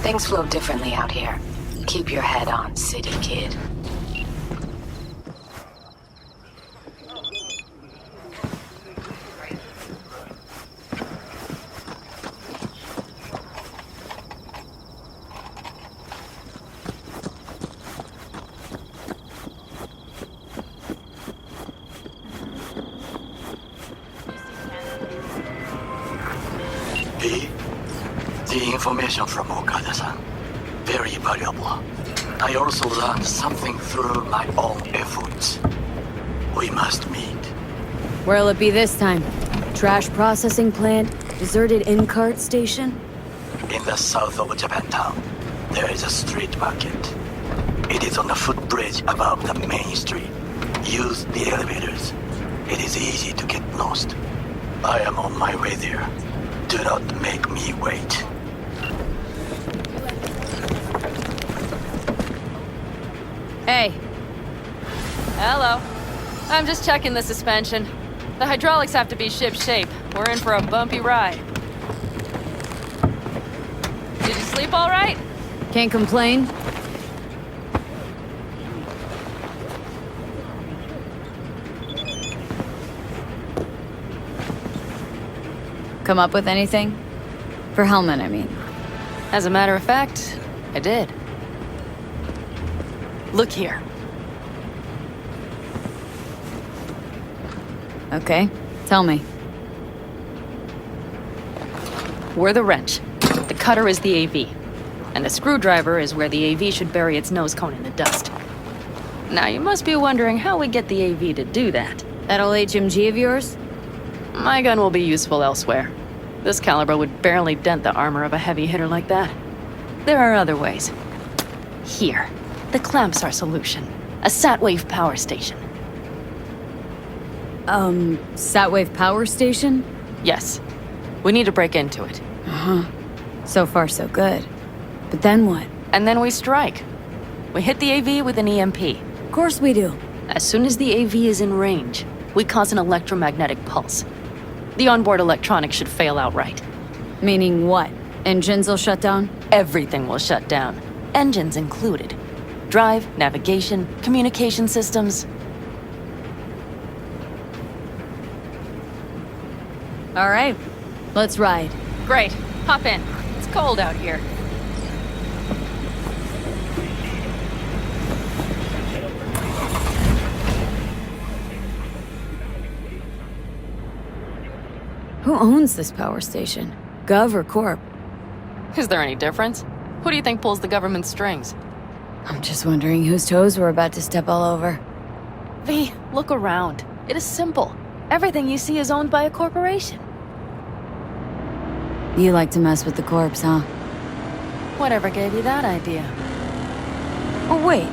Things flow differently out here. Keep your head on, city kid. The information from Okada-san, very valuable. I also learned something through my own efforts. We must meet. Where'll it be this time? Trash processing plant? Deserted in-cart station? In the south of Japantown, there is a street market. It is on the footbridge above the main street. Use the elevators. It is easy to get lost. I am on my way there. Do not make me wait. Hey. Hello. I'm just checking the suspension. The hydraulics have to be ship-shape. We're in for a bumpy ride. Did you sleep all right? Can't complain. Come up with anything? For Hellman, I mean. As a matter of fact, I did. Look here. Okay, tell me. We're the wrench. The cutter is the AV. And the screwdriver is where the AV should bury its nose cone in the dust. Now you must be wondering how we get the AV to do that. That old HMG of yours? My gun will be useful elsewhere. This caliber would barely dent the armor of a heavy hitter like that. There are other ways. Here. The clamp's our solution. A Satwave power station. Satwave power station? Yes. We need to break into it. Uh-huh. So far, so good. But then what? And then we strike. We hit the AV with an EMP. Of course we do. As soon as the AV is in range, we cause an electromagnetic pulse. The onboard electronics should fail outright. Meaning what? Engines will shut down? Everything will shut down. Engines included. Drive, navigation, communication systems. All right, let's ride. Great. Hop in. It's cold out here. Who owns this power station? Gov or Corp? Is there any difference? Who do you think pulls the government strings? I'm just wondering whose toes we're about to step all over. V, look around. It is simple. Everything you see is owned by a corporation. You like to mess with the corpse, huh? Whatever gave you that idea? Oh, wait.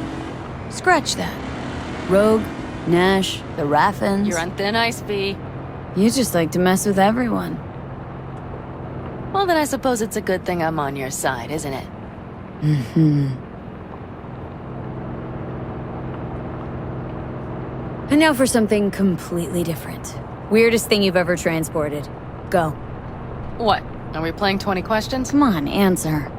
Scratch that. Rogue, Nash, the Raffins. You're on thin ice, V. You just like to mess with everyone. Well, then I suppose it's a good thing I'm on your side, isn't it? Mm-hmm. And now for something completely different. Weirdest thing you've ever transported. Go. What? Are we playing 20 questions? Come on, answer.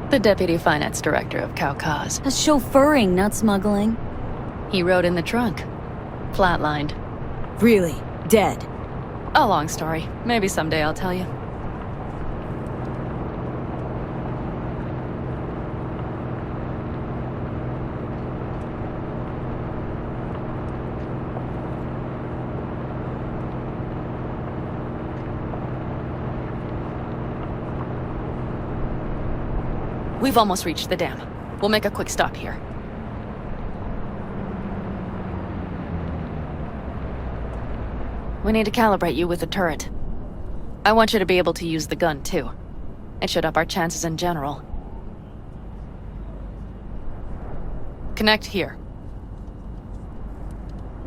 The Deputy Finance Director of Kaukaz. That's chauffeuring, not smuggling. He rode in the trunk. Flatlined. Really? Dead? A long story. Maybe someday I'll tell you. We've almost reached the dam. We'll make a quick stop here. We need to calibrate you with the turret. I want you to be able to use the gun, too. It should up our chances in general. Connect here.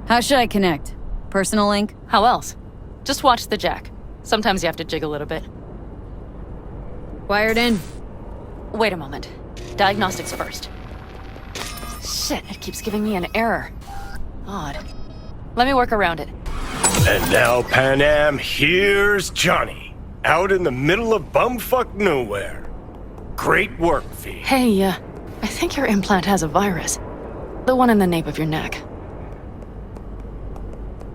How should I connect? Personal link? How else? Just watch the jack. Sometimes you have to jig a little bit. Wired in. Wait a moment. Diagnostics first. Shit, it keeps giving me an error. Odd. Let me work around it. And now, Pan Am, here's Johnny. Out in the middle of bumfuck nowhere. Great work, V. Hey, I think your implant has a virus. The one in the nape of your neck.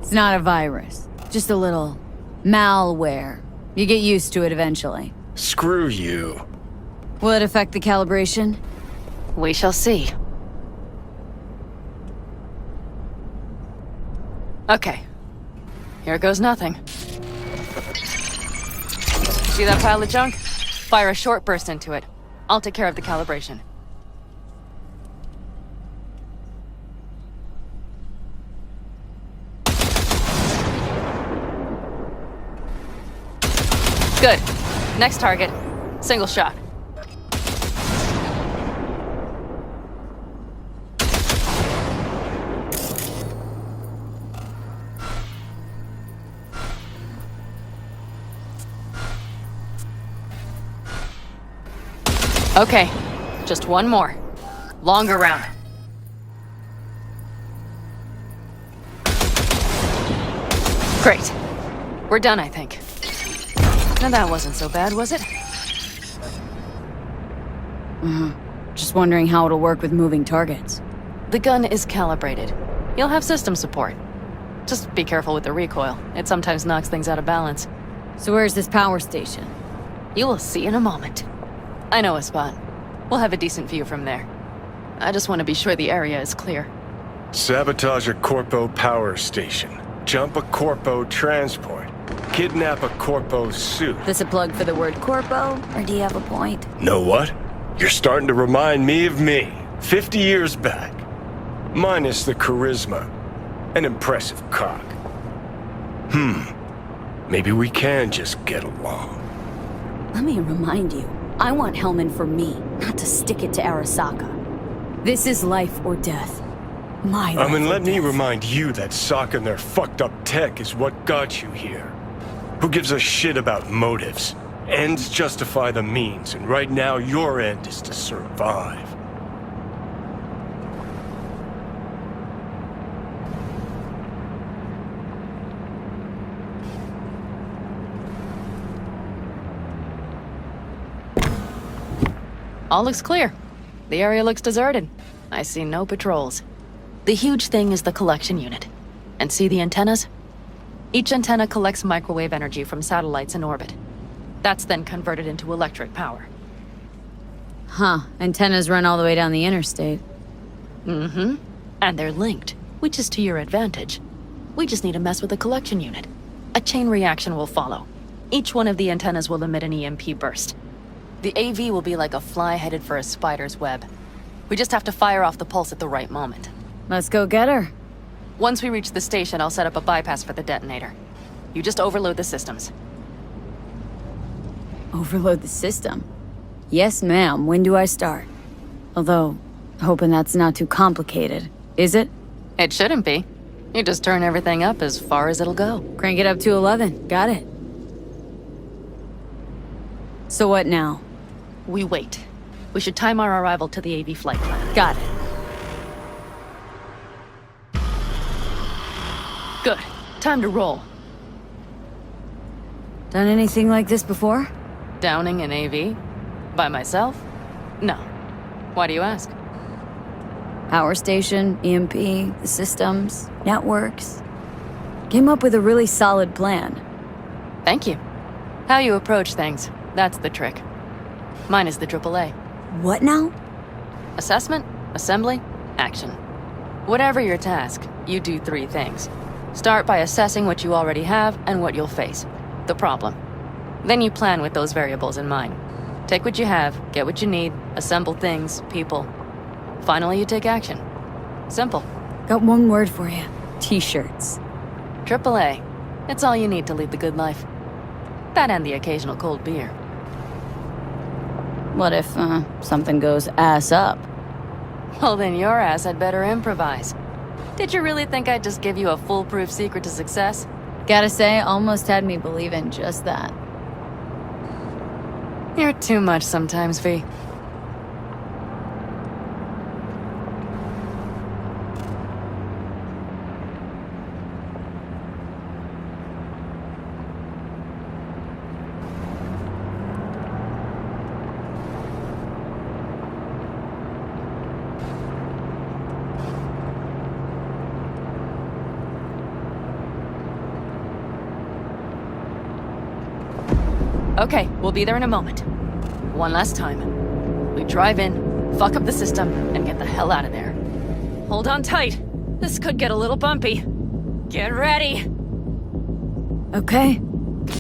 It's not a virus. Just a little malware. You get used to it eventually. Screw you. Will it affect the calibration? We shall see. Okay. Here goes nothing. See that pile of junk? Fire a short burst into it. I'll take care of the calibration. Good. Next target. Single shot. Okay, just one more. Longer round. Great. We're done, I think. Now that wasn't so bad, was it? Just wondering how it'll work with moving targets. The gun is calibrated. You'll have system support. Just be careful with the recoil. It sometimes knocks things out of balance. So where's this power station? You will see in a moment. I know a spot. We'll have a decent view from there. I just want to be sure the area is clear. Sabotage a Corpo power station. Jump a Corpo transport. Kidnap a Corpo suit. This a plug for the word corpo, or do you have a point? Know what? You're starting to remind me of me, 50 years back. Minus the charisma. An impressive cock. Maybe we can just get along. Let me remind you, I want Hellman for me, not to stick it to Arasaka. This is life or death. My life or Let me death. remind you that Sokka and their fucked up tech is what got you here. Who gives a shit about motives? Ends justify the means, and right now your end is to survive. All looks clear. The area looks deserted. I see no patrols. The huge thing is the collection unit. And see the antennas? Each antenna collects microwave energy from satellites in orbit. That's then converted into electric power. Huh, antennas run all the way down the interstate. Mm-hmm. And they're linked, which is to your advantage. We just need to mess with the collection unit. A chain reaction will follow. Each one of the antennas will emit an EMP burst. The AV will be like a fly headed for a spider's web. We just have to fire off the pulse at the right moment. Let's go get her. Once we reach the station, I'll set up a bypass for the detonator. You just overload the systems. Overload the system. Yes, ma'am. When do I start? Although, hoping that's not too complicated. Is it? It shouldn't be. You just turn everything up as far as it'll go. Crank it up to 11. Got it. So what now? We wait. We should time our arrival to the AV flight plan. Got it. Good. Time to roll. Done anything like this before? Downing an AV? By myself? No. Why do you ask? Power station, EMP, the systems, networks. Came up with a really solid plan. Thank you. How you approach things, that's the trick. Mine is the AAA. What now? Assessment, assembly, action. Whatever your task, you do three things. Start by assessing what you already have and what you'll face. The problem. Then you plan with those variables in mind. Take what you have, get what you need, assemble things, people. Finally, you take action. Simple. Got one word for you. T-shirts. AAA. It's all you need to lead the good life. That and the occasional cold beer. What if, something goes ass up? Well, then your ass had better improvise. Did you really think I'd just give you a foolproof secret to success? Gotta say, almost had me believe in just that. You're too much sometimes, V. Okay, we'll be there in a moment. One last time. We drive in, fuck up the system, and get the hell out of there. Hold on tight. This could get a little bumpy. Get ready. Okay.